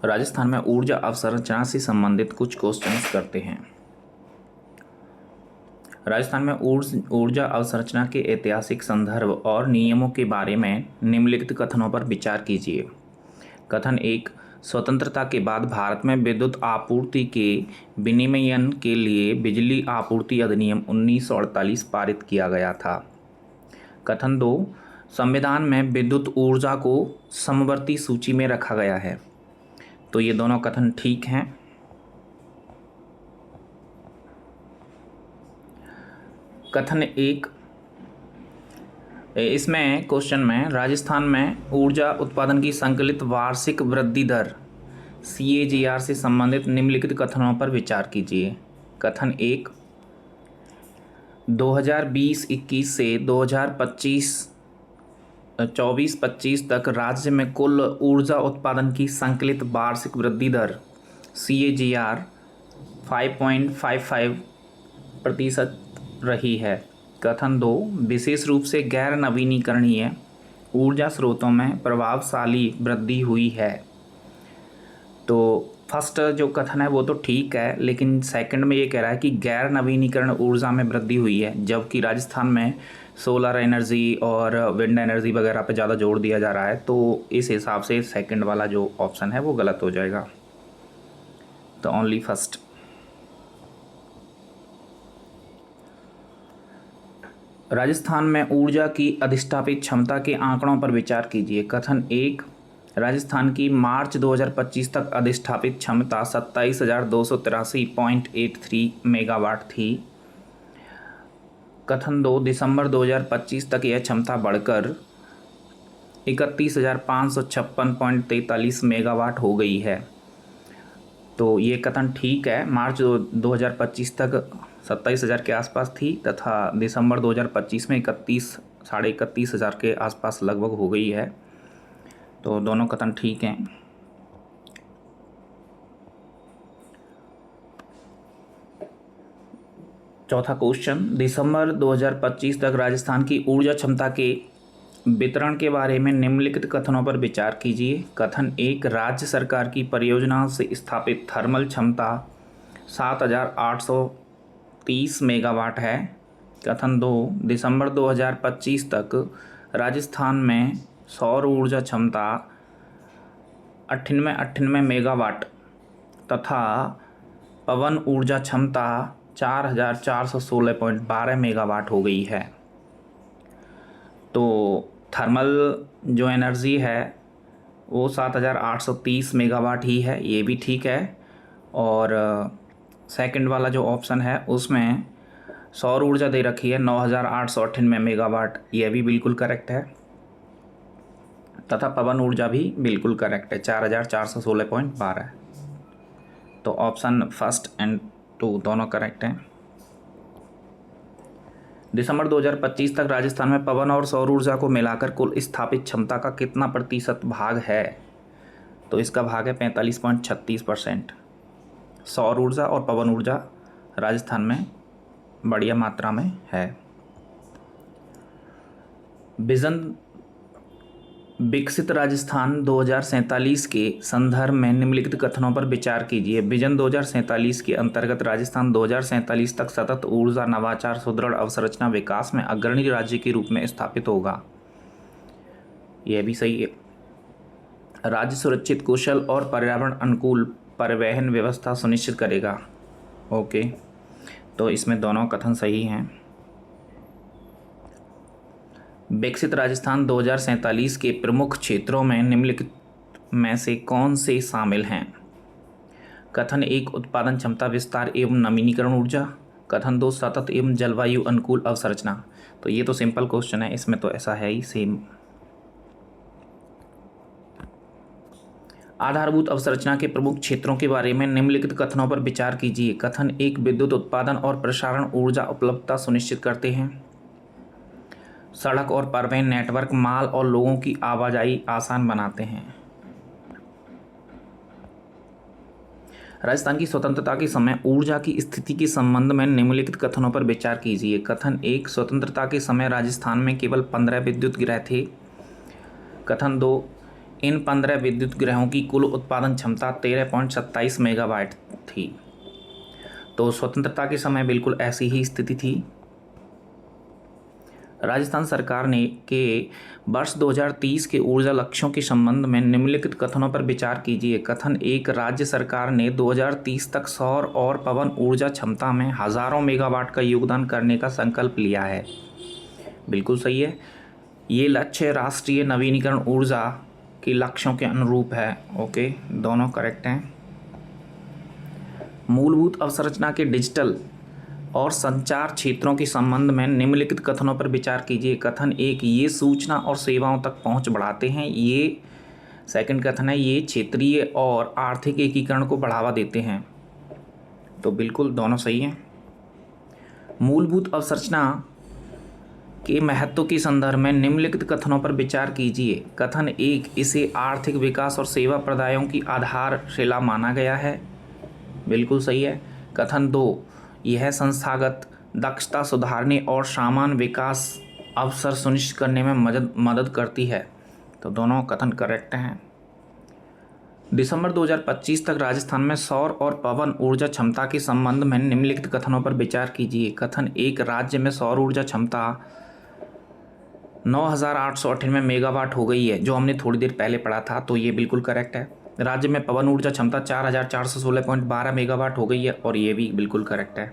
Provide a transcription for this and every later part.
राजस्थान में ऊर्जा अवसंरचना से संबंधित कुछ क्वेश्चंस करते हैं। राजस्थान में ऊर्जा अवसंरचना के ऐतिहासिक संदर्भ और नियमों के बारे में निम्नलिखित कथनों पर विचार कीजिए। कथन 1, स्वतंत्रता के बाद भारत में विद्युत आपूर्ति के विनियमन के लिए बिजली आपूर्ति अधिनियम 1948 पारित किया गया था। कथन 2, संविधान में विद्युत ऊर्जा को समवर्ती सूची में रखा गया है। तो ये दोनों कथन ठीक हैं। कथन 1, इसमें क्वेश्चन में राजस्थान में ऊर्जा उत्पादन की संकलित वार्षिक वृद्धि दर CAGR से संबंधित निम्नलिखित कथनों पर विचार कीजिए। कथन 1, 2020-21 से 2024-25 तक राज्य में कुल ऊर्जा उत्पादन की संकलित वार्षिक वृद्धि दर CAGR 5.55% रही है। कथन 2, विशेष रूप से गैर नवीनीकरणीय ऊर्जा स्रोतों में प्रभावशाली वृद्धि हुई है। तो फर्स्ट जो कथन है वो तो ठीक है, लेकिन सेकंड में ये कह रहा है कि गैर नवीनीकरण ऊर्जा में वृद्धि हुई है, जबकि राजस्थान में सोलर एनर्जी और विंड एनर्जी वगैरह पे ज़्यादा जोर दिया जा रहा है। तो इस हिसाब से सेकंड वाला जो ऑप्शन है वो गलत हो जाएगा। तो ओनली फर्स्ट। राजस्थान में ऊर्जा की अधिष्ठापित क्षमता के आंकड़ों पर विचार कीजिए। कथन 1, राजस्थान की मार्च 2025 तक अधिष्ठापित क्षमता 27,283.83 मेगावाट थी। कथन 2, दिसंबर 2025 तक यह क्षमता बढ़कर 31,556.43 मेगावाट हो गई है। तो ये कथन ठीक है। मार्च 2025 तक 27,000 के आसपास थी तथा दिसंबर 2025 में 31,000 के आसपास लगभग हो गई है। तो दोनों कथन ठीक हैं। चौथा क्वेश्चन, दिसंबर 2025 तक राजस्थान की ऊर्जा क्षमता के वितरण के बारे में निम्नलिखित कथनों पर विचार कीजिए। कथन 1, राज्य सरकार की परियोजनाओं से स्थापित थर्मल क्षमता 7,830 मेगावाट है। कथन 2, दिसंबर 2025 तक राजस्थान में सौर ऊर्जा क्षमता 98 मेगावाट तथा पवन ऊर्जा क्षमता 4,416.12 मेगावाट हो गई है। तो थर्मल जो एनर्जी है वो 7,830 मेगावाट ही है, ये भी ठीक है। और सेकंड वाला जो ऑप्शन है उसमें सौर ऊर्जा दे रखी है 9,898 मेगावाट, ये भी बिल्कुल करेक्ट है। तथा पवन ऊर्जा भी बिल्कुल करेक्ट है 4,416.12। तो ऑप्शन फर्स्ट एंड 2 दोनों करेक्ट हैं। दिसंबर 2025 तक राजस्थान में पवन और सौर ऊर्जा को मिलाकर कुल स्थापित क्षमता का कितना प्रतिशत भाग है? तो इसका भाग है 45.36%। सौर ऊर्जा और पवन ऊर्जा राजस्थान में बढ़िया मात्रा में है। विजन विकसित राजस्थान 2047 के संदर्भ में निम्नलिखित कथनों पर विचार कीजिए। विजन 2047 के अंतर्गत राजस्थान 2047 तक सतत ऊर्जा नवाचार सुदृढ़ अवसंरचना विकास में अग्रणी राज्य के रूप में स्थापित होगा। यह भी सही है। राज्य सुरक्षित, कुशल और पर्यावरण अनुकूल परिवहन व्यवस्था सुनिश्चित करेगा। ओके, तो इसमें दोनों कथन सही हैं। विकसित राजस्थान 2047 के प्रमुख क्षेत्रों में निम्नलिखित में से कौन से शामिल हैं? कथन 1, उत्पादन क्षमता विस्तार एवं नवीनीकरण ऊर्जा। कथन 2, सतत एवं जलवायु अनुकूल अवसंरचना। तो ये तो सिंपल क्वेश्चन है, इसमें तो ऐसा है ही सेम। आधारभूत अवसंरचना के प्रमुख क्षेत्रों के बारे में निम्नलिखित कथनों पर विचार कीजिए। कथन 1, विद्युत उत्पादन और प्रसारण ऊर्जा उपलब्धता सुनिश्चित करते हैं। सड़क और परिवहन नेटवर्क माल और लोगों की आवाजाही आसान बनाते हैं। राजस्थान की स्वतंत्रता के समय ऊर्जा की स्थिति के संबंध में निम्नलिखित कथनों पर विचार कीजिए। कथन 1, स्वतंत्रता के समय राजस्थान में केवल 15 विद्युत गृह थे। कथन 2, इन 15 विद्युत गृहों की कुल उत्पादन क्षमता 13.27 मेगावाट थी। तो स्वतंत्रता के समय बिल्कुल ऐसी ही स्थिति थी। राजस्थान सरकार ने के वर्ष 2030 के ऊर्जा लक्ष्यों के संबंध में निम्नलिखित कथनों पर विचार कीजिए। कथन 1, राज्य सरकार ने 2030 तक सौर और पवन ऊर्जा क्षमता में हज़ारों मेगावाट का योगदान करने का संकल्प लिया है। बिल्कुल सही है। ये लक्ष्य राष्ट्रीय नवीनीकरण ऊर्जा के लक्ष्यों के अनुरूप है। ओके, दोनों करेक्ट हैं। मूलभूत अवसंरचना के डिजिटल और संचार क्षेत्रों के संबंध में निम्नलिखित कथनों पर विचार कीजिए। कथन 1, ये सूचना और सेवाओं तक पहुंच बढ़ाते हैं। ये सेकंड कथन है, ये क्षेत्रीय और आर्थिक एकीकरण को बढ़ावा देते हैं। तो बिल्कुल दोनों सही हैं। मूलभूत अवसंरचना के महत्व के संदर्भ में निम्नलिखित कथनों पर विचार कीजिए। कथन 1, इसे आर्थिक विकास और सेवा प्रदायों की आधारशिला माना गया है। बिल्कुल सही है। कथन 2, यह संस्थागत दक्षता सुधारने और समान विकास अवसर सुनिश्चित करने में मदद करती है। तो दोनों कथन करेक्ट हैं। दिसंबर 2025 तक राजस्थान में सौर और पवन ऊर्जा क्षमता के संबंध में निम्नलिखित कथनों पर विचार कीजिए। कथन 1, राज्य में सौर ऊर्जा क्षमता 9,898 मेगावाट हो गई है, जो हमने थोड़ी देर पहले पढ़ा था। तो ये बिल्कुल करेक्ट है। राज्य में पवन ऊर्जा क्षमता 4,416.12 मेगावाट हो गई है, और ये भी बिल्कुल करेक्ट है।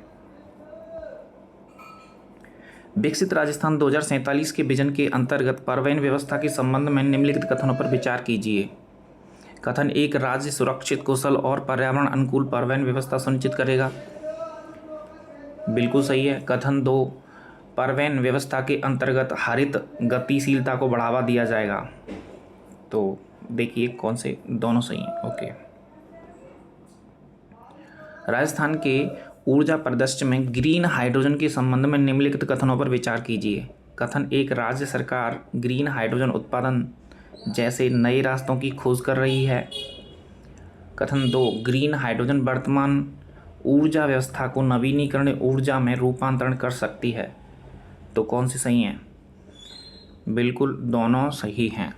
विकसित राजस्थान 2047 के विजन के अंतर्गत परिवहन व्यवस्था के संबंध में निम्नलिखित कथनों पर विचार कीजिए। कथन 1, राज्य सुरक्षित, कुशल और पर्यावरण अनुकूल परिवहन व्यवस्था सुनिश्चित करेगा। बिल्कुल सही है। कथन 2, परिवहन व्यवस्था के अंतर्गत हरित गतिशीलता को बढ़ावा दिया जाएगा। तो देखिए कौन से, दोनों सही हैं। ओके, राजस्थान के ऊर्जा परिदृश्य में ग्रीन हाइड्रोजन के संबंध में निम्नलिखित कथनों पर विचार कीजिए। कथन 1, राज्य सरकार ग्रीन हाइड्रोजन उत्पादन जैसे नए रास्तों की खोज कर रही है। कथन 2, ग्रीन हाइड्रोजन वर्तमान ऊर्जा व्यवस्था को नवीनीकरणीय ऊर्जा में रूपांतरण कर सकती है। तो कौन सी सही हैं? बिल्कुल दोनों सही हैं।